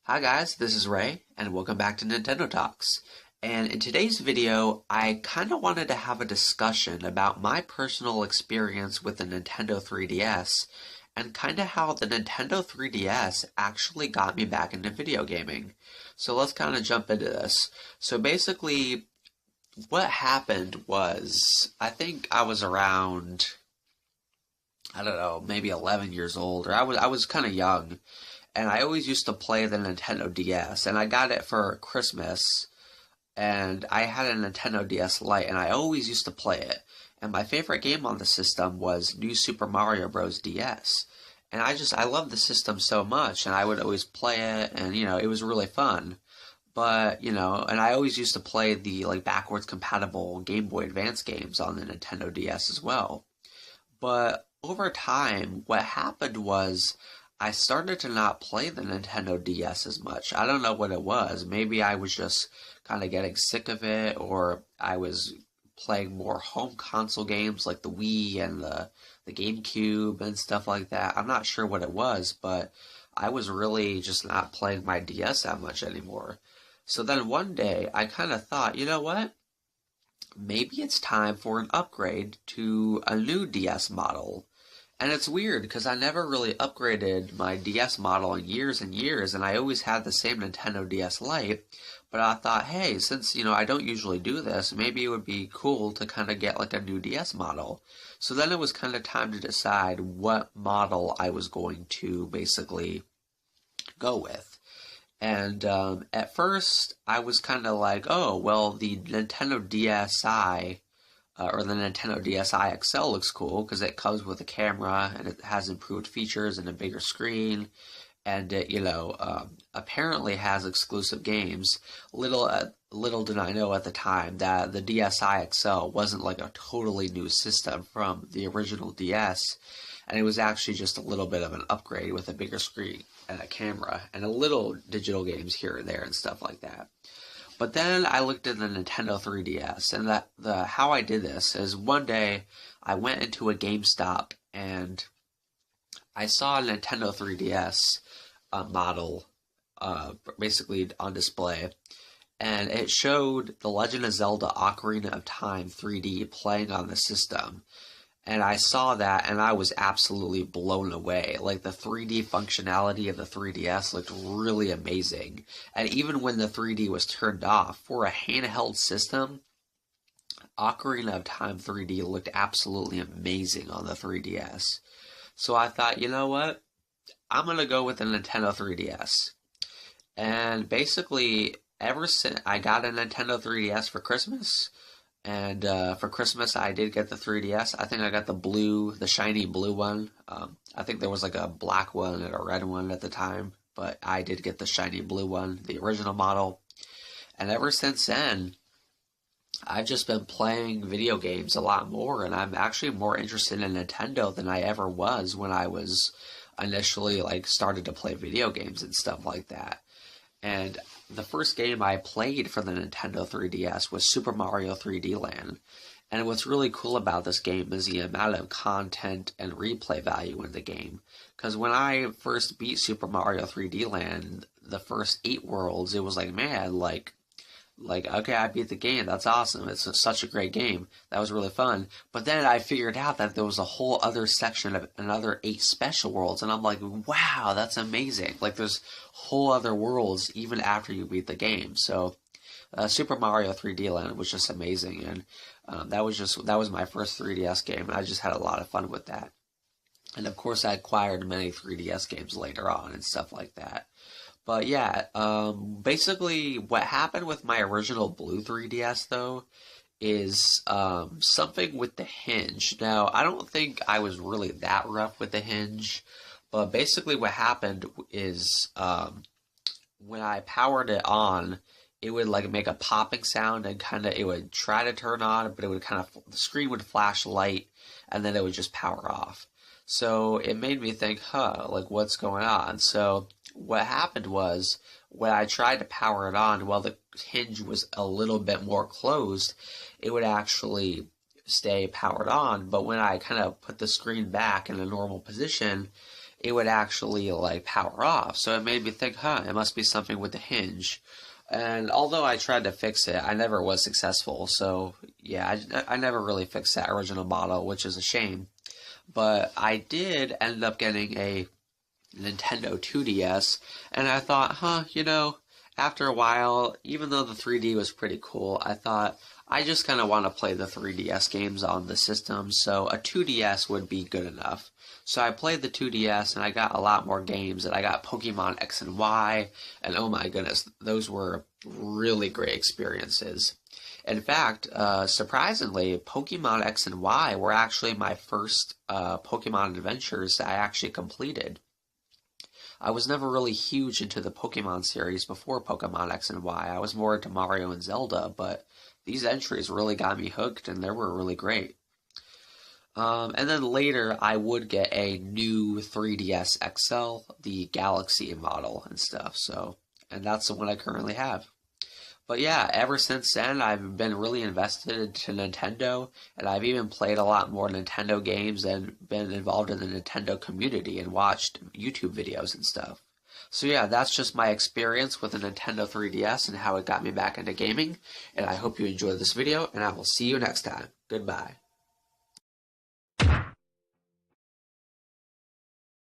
Hi guys, this is Ray, and welcome back to Nintendo Talks. And in today's video, I kind of wanted to have a discussion about my personal experience with the Nintendo 3DS, and kind of how the Nintendo 3DS actually got me back into video gaming. So let's kind of jump into this. So basically, what happened was, I think I was around, I don't know, maybe 11 years old, or I was kind of young. And I always used to play the Nintendo DS, and I got it for Christmas, and I had a Nintendo DS Lite, and I always used to play it. And my favorite game on the system was New Super Mario Bros. DS. And I loved the system so much, and I would always play it, and, it was really fun. But, and I always used to play the, backwards compatible Game Boy Advance games on the Nintendo DS as well. But over time, what happened was, I started to not play the Nintendo DS as much. I don't know what it was. Maybe I was just kind of getting sick of it, or I was playing more home console games like the Wii and the GameCube and stuff like that. I'm not sure what it was, but I was really just not playing my DS that much anymore. So then one day, I kind of thought, you know what? Maybe it's time for an upgrade to a new DS model. And it's weird because I never really upgraded my DS model in years and years, and I always had the same Nintendo DS Lite. But I thought, hey, since, I don't usually do this, maybe it would be cool to kind of get like a new DS model. So then it was kind of time to decide what model I was going to basically go with. And at first, I was kind of like, oh, well, the Nintendo DSi or the Nintendo DSi XL looks cool because it comes with a camera and it has improved features and a bigger screen, and it, apparently has exclusive games. Little did I know at the time that the DSi XL wasn't like a totally new system from the original DS, and it was actually just a little bit of an upgrade with a bigger screen and a camera and a little digital games here and there and stuff like that. But then I looked at the Nintendo 3DS, and how I did this is one day I went into a GameStop and I saw a Nintendo 3DS model basically on display, and it showed The Legend of Zelda Ocarina of Time 3D playing on the system. And I saw that, and I was absolutely blown away. Like, the 3D functionality of the 3DS looked really amazing. And even when the 3D was turned off, for a handheld system, Ocarina of Time 3D looked absolutely amazing on the 3DS. So I thought, you know what? I'm going to go with the Nintendo 3DS. And basically, ever since I got a Nintendo 3DS for Christmas, and for Christmas, I did get the 3DS. I think I got the shiny blue one. I think there was like a black one and a red one at the time, but I did get the shiny blue one, the original model. And ever since then, I've just been playing video games a lot more, and I'm actually more interested in Nintendo than I ever was when I was initially started to play video games and stuff like that. And the first game I played for the Nintendo 3DS was Super Mario 3D Land. And what's really cool about this game is the amount of content and replay value in the game. Because when I first beat Super Mario 3D Land, the first 8 worlds, it was like, man, okay, I beat the game. That's awesome. It's such a great game. That was really fun. But then I figured out that there was a whole other section of another 8 special worlds. And I'm like, wow, that's amazing. There's whole other worlds even after you beat the game. So Super Mario 3D Land was just amazing. And that was my first 3DS game. And I just had a lot of fun with that. And of course, I acquired many 3DS games later on and stuff like that. But yeah, basically what happened with my original blue 3DS though is something with the hinge. Now, I don't think I was really that rough with the hinge, but basically what happened is when I powered it on, it would make a popping sound, and it would try to turn on, but it would the screen would flash light, and then it would just power off. So it made me think, what's going on? So what happened was, when I tried to power it on, while the hinge was a little bit more closed, it would actually stay powered on. But when I kind of put the screen back in a normal position, it would actually like power off. So it made me think, it must be something with the hinge. And although I tried to fix it, I never was successful. So yeah, I never really fixed that original model, which is a shame. But I did end up getting a Nintendo 2DS, and I thought, after a while, even though the 3D was pretty cool, I thought I just kind of want to play the 3DS games on the system, so a 2DS would be good enough. So I played the 2DS, and I got a lot more games, and I got Pokemon X and Y, and oh my goodness, those were really great experiences. In fact, surprisingly, Pokemon X and Y were actually my first Pokemon adventures that I actually completed. I was never really huge into the Pokemon series before Pokemon X and Y. I was more into Mario and Zelda, but these entries really got me hooked, and they were really great. And then later, I would get a new 3DS XL, the Galaxy model and stuff. And that's the one I currently have. But yeah, ever since then, I've been really invested into Nintendo, and I've even played a lot more Nintendo games and been involved in the Nintendo community and watched YouTube videos and stuff. So yeah, that's just my experience with the Nintendo 3DS and how it got me back into gaming, and I hope you enjoyed this video, and I will see you next time. Goodbye.